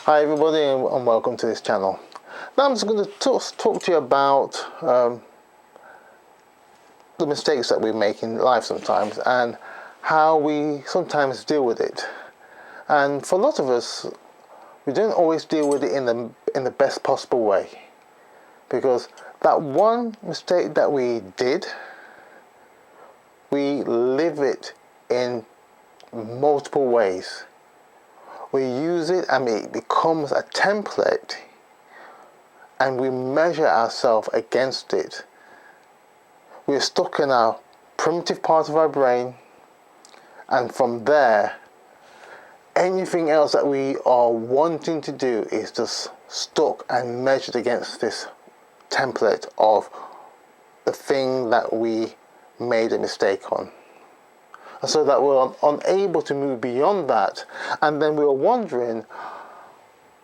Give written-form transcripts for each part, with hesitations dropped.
Hi everybody and welcome to this channel. Now I'm just going to talk to you about the mistakes that we make in life sometimes and how we sometimes deal with it. And for a lot of us, we don't always deal with it in the best possible way, because that one mistake that we did, we live it in multiple ways. We use it and it becomes a template, and we measure ourselves against it. We're stuck in our primitive part of our brain, and from there, anything else that we are wanting to do is just stuck and measured against this template of the thing that we made a mistake on. And so that we're unable to move beyond that, and then we're wondering,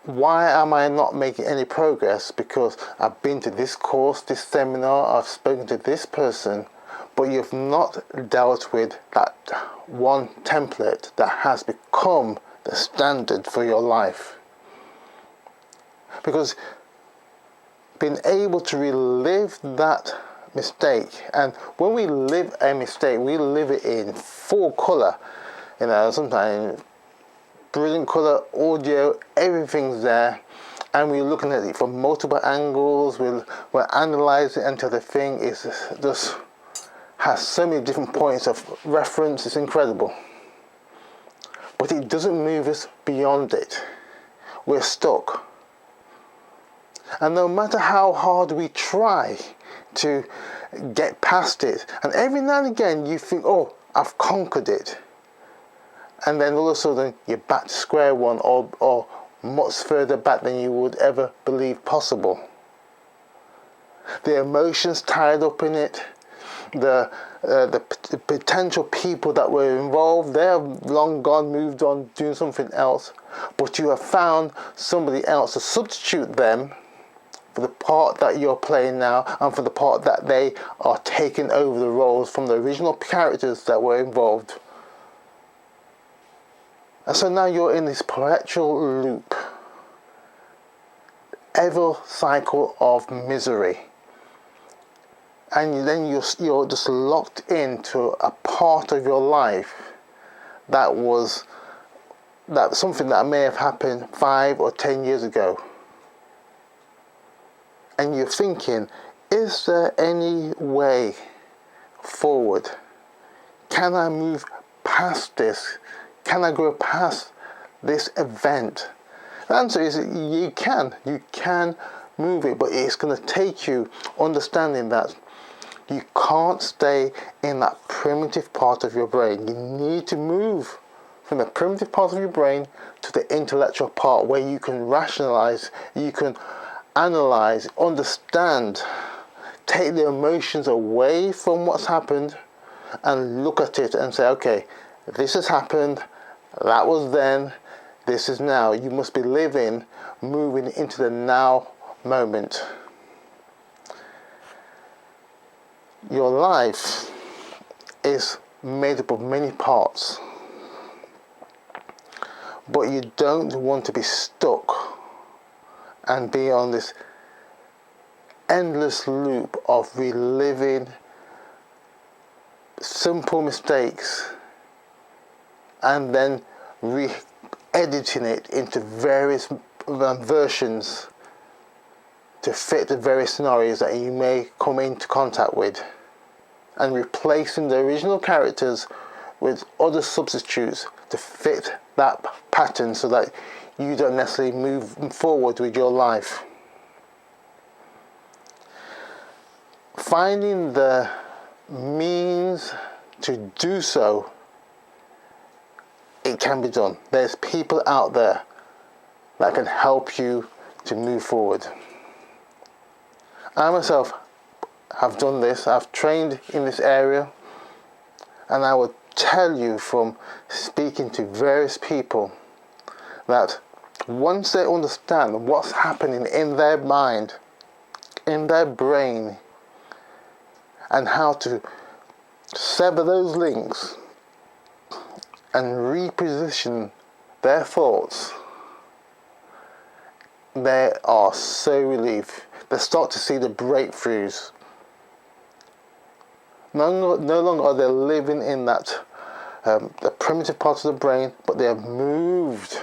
why am I not making any progress? Because I've been to this course, this seminar, I've spoken to this person, but you've not dealt with that one template that has become the standard for your life. Because being able to relive that mistake, and when we live a mistake, we live it in full color, sometimes brilliant color, audio, everything's there, and we're looking at it from multiple angles. We're analyzing it until the thing is just has so many different points of reference. It's incredible, but it doesn't move us beyond it. We're stuck, and no matter how hard we try to get past it, and every now and again you think, oh, I've conquered it, and then all of a sudden you're back to square one, or much further back than you would ever believe possible. The emotions tied up in it, the potential people that were involved, they're long gone, moved on, doing something else, but you have found somebody else to substitute them for the part that you're playing now, and for the part that they are taking over the roles from the original characters that were involved. And so now you're in this perpetual loop, ever cycle of misery, and then you're just locked into a part of your life that something that may have happened 5 or 10 years ago. And you're thinking, is there any way forward? Can I move past this? Can I go past this event? The answer is you can. You can move it, but it's going to take you understanding that you can't stay in that primitive part of your brain. You need to move from the primitive part of your brain to the intellectual part, where you can rationalize, you can analyze, understand, take the emotions away from what's happened, and look at it and say, okay, this has happened, that was then, this is now. You must be moving into the now moment. Your life is made up of many parts, but you don't want to be stuck and be on this endless loop of reliving simple mistakes and then re-editing it into various versions to fit the various scenarios that you may come into contact with, and replacing the original characters with other substitutes to fit that pattern, so that you don't necessarily move forward with your life. Finding the means to do so, it can be done. There's people out there that can help you to move forward. I myself have done this. I've trained in this area, and I would tell you from speaking to various people that once they understand what's happening in their mind, in their brain, and how to sever those links and reposition their thoughts, they are so relieved. They start to see the breakthroughs. No longer are they living in that the primitive part of the brain, but they have moved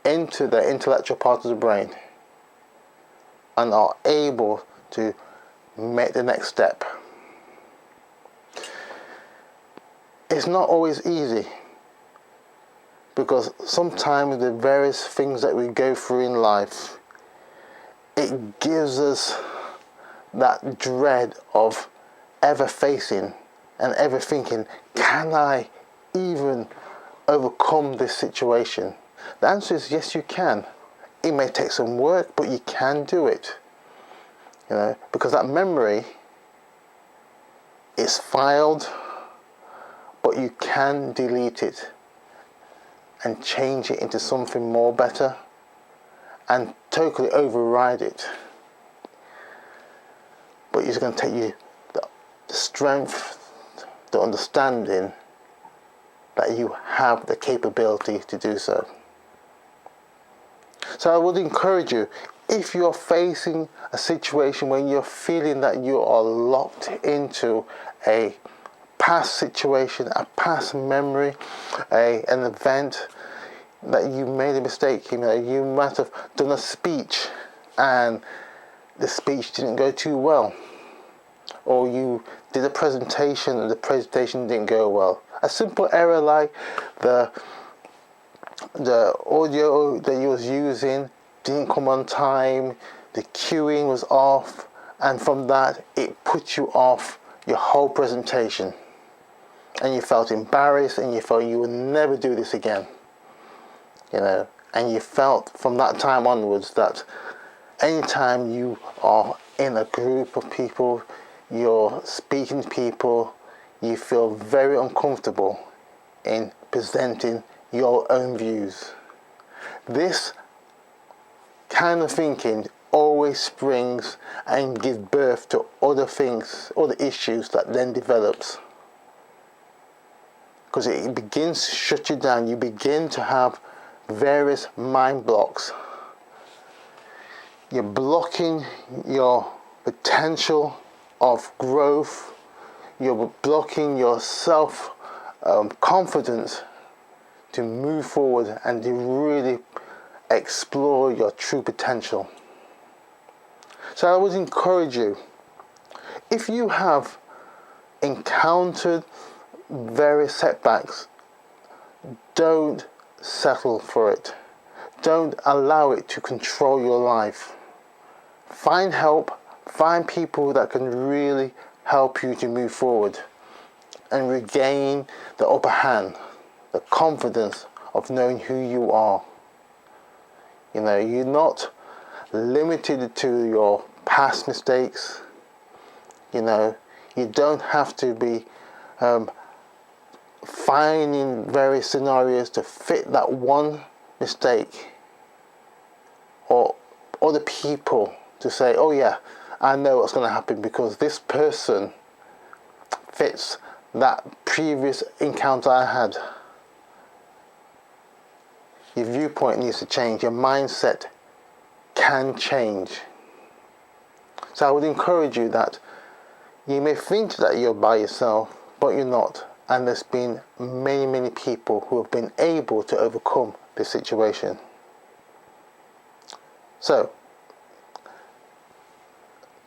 into the intellectual part of the brain and are able to make the next step. It's not always easy, because sometimes the various things that we go through in life, it gives us that dread of ever facing and ever thinking, can I even overcome this situation? The answer is yes, you can. It may take some work, but you can do it. Because that memory is filed, but you can delete it and change it into something more better and totally override it. But it's going to take you the strength, the understanding that you have the capability to do so. So I would encourage you, if you're facing a situation where you're feeling that you are locked into a past situation, a past memory, an event that you made a mistake, you might have done a speech and the speech didn't go too well, or you did a presentation and the presentation didn't go well. A simple error like the audio that you was using didn't come on time, the cueing was off, and from that it put you off your whole presentation, and you felt embarrassed and you felt you would never do this again, and you felt from that time onwards that anytime you are in a group of people, you're speaking to people, you feel very uncomfortable in presenting your own views. This kind of thinking always springs and gives birth to other things, other issues that then develops. Because it begins to shut you down. You begin to have various mind blocks. You're blocking your potential of growth. You're blocking your self-confidence to move forward and to really explore your true potential. So I would encourage you, if you have encountered various setbacks, don't settle for it. Don't allow it to control your life. Find help, find people that can really help you to move forward and regain the upper hand, the confidence of knowing who you are. You're not limited to your past mistakes. You don't have to be finding various scenarios to fit that one mistake, or other people to say, oh yeah, I know what's going to happen because this person fits that previous encounter I had. Your viewpoint needs to change. Your mindset can change. So I would encourage you that you may think that you're by yourself, but you're not. And there's been many, many people who have been able to overcome this situation. So,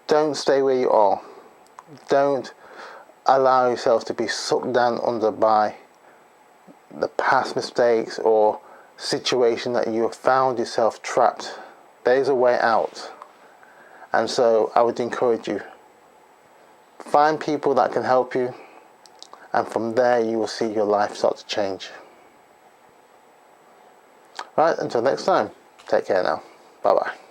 don't stay where you are. Don't allow yourself to be sucked down under by the past mistakes or situation that you have found yourself trapped. There's a way out. And so I would encourage you, find people that can help you, and from there you will see your life start to change. Right, until next time, take care now. Bye bye.